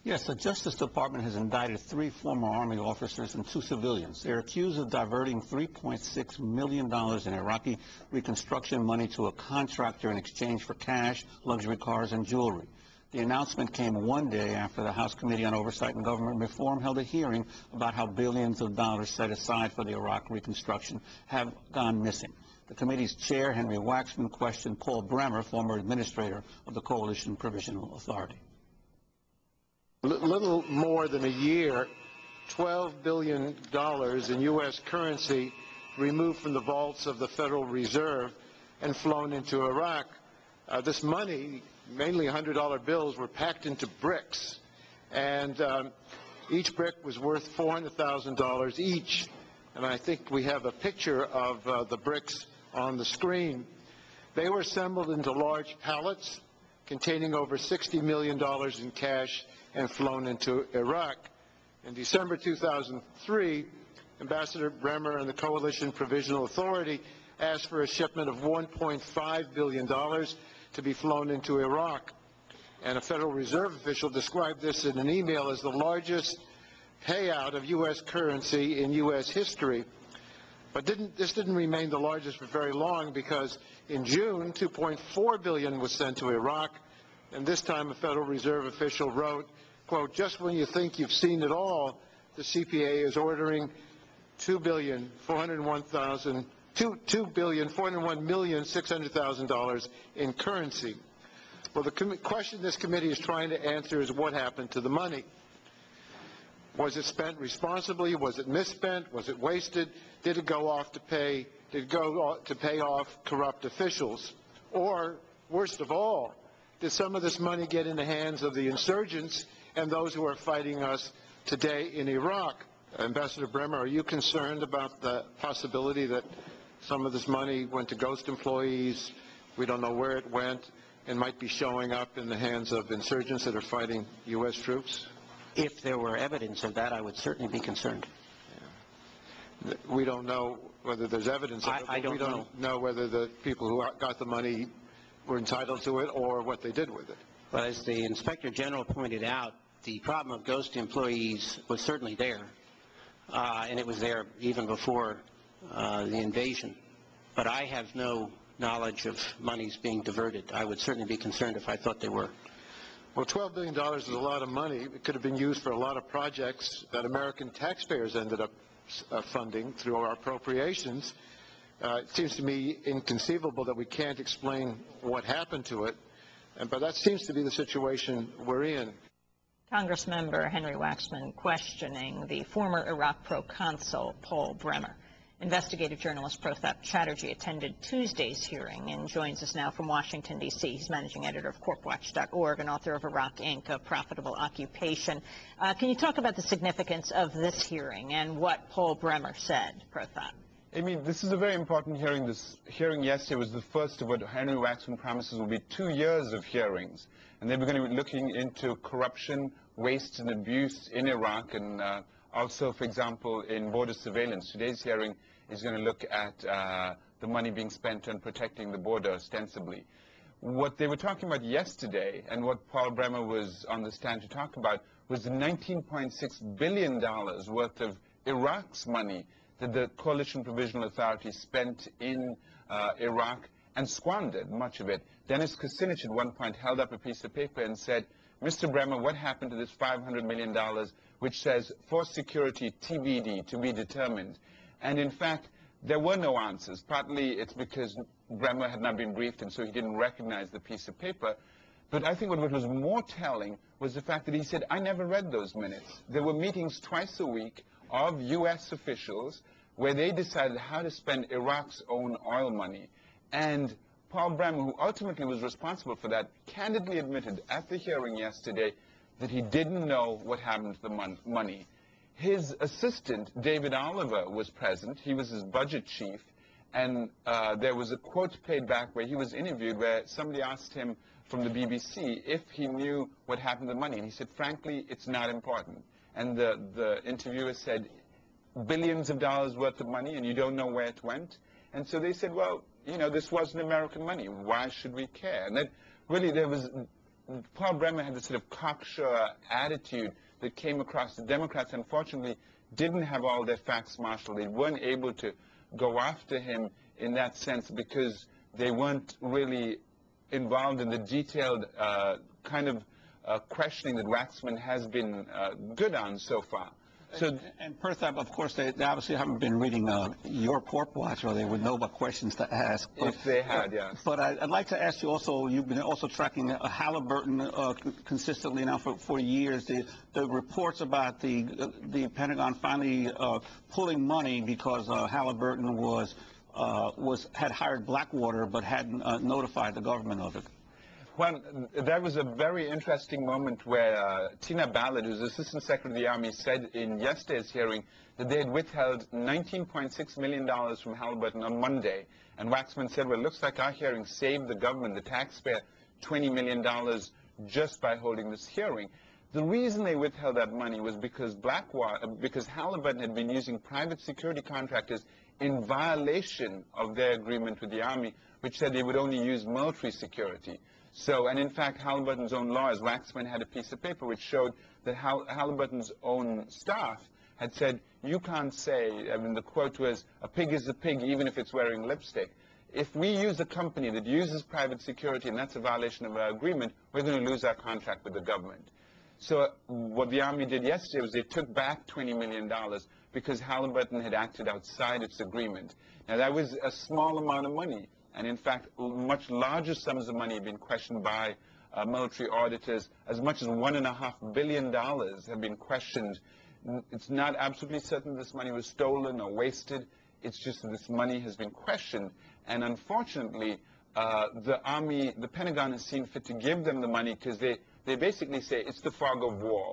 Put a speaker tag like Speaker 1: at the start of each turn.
Speaker 1: Yes, the Justice Department has indicted 3 former Army officers and 2 civilians. They're accused of diverting $3.6 million in Iraqi reconstruction money to a contractor in exchange for cash, luxury cars, and jewelry. The announcement came one day after the House Committee on Oversight and Government Reform held a hearing about how billions of dollars set aside for the Iraq reconstruction have gone missing. The committee's chair, Henry Waxman, questioned Paul Bremer, former administrator of the Coalition Provisional Authority.
Speaker 2: Little more than a year, $12 billion in U.S. currency removed from the vaults of the Federal Reserve and flown into Iraq. This money, mainly $100 bills, were packed into bricks, and each brick was worth $400,000 each. And I think we have a picture of the bricks on the screen. They were assembled into large pallets containing over $60 million in cash and flown into Iraq. In December 2003, Ambassador Bremer and the Coalition Provisional Authority asked for a shipment of $1.5 billion to be flown into Iraq. And a Federal Reserve official described this in an email as the largest payout of U.S. currency in U.S. history. But this didn't remain the largest for very long, because in June, $2.4 billion was sent to Iraq. And this time a Federal Reserve official wrote, quote, "Just when you think you've seen it all, the CPA is ordering $2,401,600,000 in currency." Well, the question this committee is trying to answer is what happened to the money. Was it spent responsibly? Was it misspent? Was it wasted? Did it go off to pay? Did it go to pay off corrupt officials? Or, worst of all, did some of this money get in the hands of the insurgents and those who are fighting us today in Iraq? Ambassador Bremer, are you concerned about the possibility that some of this money went to ghost employees, we don't know where it went, and might be showing up in the hands of insurgents that are fighting U.S. troops?
Speaker 3: If there were evidence of that, I would certainly be concerned.
Speaker 2: Yeah. We don't know whether there's evidence of it.
Speaker 3: I don't
Speaker 2: we don't know whether the people who got the money were entitled to it or what they did with it.
Speaker 3: But as the Inspector General pointed out, the problem of ghost employees was certainly there, and it was there even before the invasion. But I have no knowledge of monies being diverted. I would certainly be concerned if I thought they were.
Speaker 2: Well, $12 billion is a lot of money. It could have been used for a lot of projects that American taxpayers ended up funding through our appropriations. It seems to me inconceivable that we can't explain what happened to it, but that seems to be the situation we're in.
Speaker 4: Congressmember Henry Waxman questioning the former Iraq proconsul Paul Bremer. Investigative journalist Protap Chatterjee attended Tuesday's hearing and joins us now from Washington, D.C. He's managing editor of CorpWatch.org and author of Iraq, Inc., A Profitable Occupation. Can you talk about the significance of this hearing and what Paul Bremer said, Protap?
Speaker 5: I mean, this is a very important hearing. This hearing yesterday was the first of what Henry Waxman promises will be 2 years of hearings. And then we're going to be looking into corruption, waste, and abuse in Iraq, and also, for example, in border surveillance. Today's hearing is going to look at the money being spent on protecting the border, ostensibly. What they were talking about yesterday, and what Paul Bremer was on the stand to talk about, was the $19.6 billion worth of Iraq's money that the Coalition Provisional Authority spent in Iraq and squandered much of it. Dennis Kucinich at one point held up a piece of paper and said, "Mr. Bremer, what happened to this $500 million, which says, for security TBD, to be determined?" And in fact, there were no answers. Partly it's because Bremer had not been briefed, and so he didn't recognize the piece of paper. But I think what was more telling was the fact that he said, "I never read those minutes." There were meetings twice a week of U.S. officials where they decided how to spend Iraq's own oil money. And Paul Bremer, who ultimately was responsible for that, candidly admitted at the hearing yesterday that he didn't know what happened to the money. His assistant, David Oliver, was present. He was his budget chief. And there was a quote played back where he was interviewed where somebody asked him from the BBC if he knew what happened to the money. And he said, "Frankly, it's not important." And the interviewer said, "Billions of dollars worth of money, and you don't know where it went?" And so they said, "Well, you know, this wasn't American money. Why should we care?" And then really there was Paul Bremer had this sort of cocksure attitude that came across. The Democrats, unfortunately, didn't have all their facts marshaled. They weren't able to go after him in that sense because they weren't really involved in the detailed kind of questioning that Waxman has been good on so far. So,
Speaker 1: and Perthap, of course, they obviously haven't been reading your Pork Watch, or they would know what questions to ask. But,
Speaker 5: if they had, yes.
Speaker 1: But I'd like to ask you also, you've been also tracking Halliburton consistently now for years. The reports about the Pentagon finally pulling money because Halliburton had hired Blackwater but hadn't notified the government of it.
Speaker 5: Well, that was a very interesting moment where Tina Ballard, who's Assistant Secretary of the Army, said in yesterday's hearing that they had withheld $19.6 million from Halliburton on Monday. And Waxman said, well, it looks like our hearing saved the government, the taxpayer, $20 million just by holding this hearing. The reason they withheld that money was because Halliburton had been using private security contractors in violation of their agreement with the Army, which said they would only use military security. So, and in fact, Halliburton's own lawyers, Waxman had a piece of paper which showed that Halliburton's own staff had said, you can't say, I mean, the quote was, a pig is a pig even if it's wearing lipstick. If we use a company that uses private security and that's a violation of our agreement, we're going to lose our contract with the government. So what the Army did yesterday was they took back $20 million because Halliburton had acted outside its agreement. Now, that was a small amount of money. And in fact, much larger sums of money have been questioned by military auditors. As much as $1.5 billion have been questioned. It's not absolutely certain this money was stolen or wasted. It's just that this money has been questioned. And unfortunately, the Pentagon has seen fit to give them the money because they basically say it's the fog of war.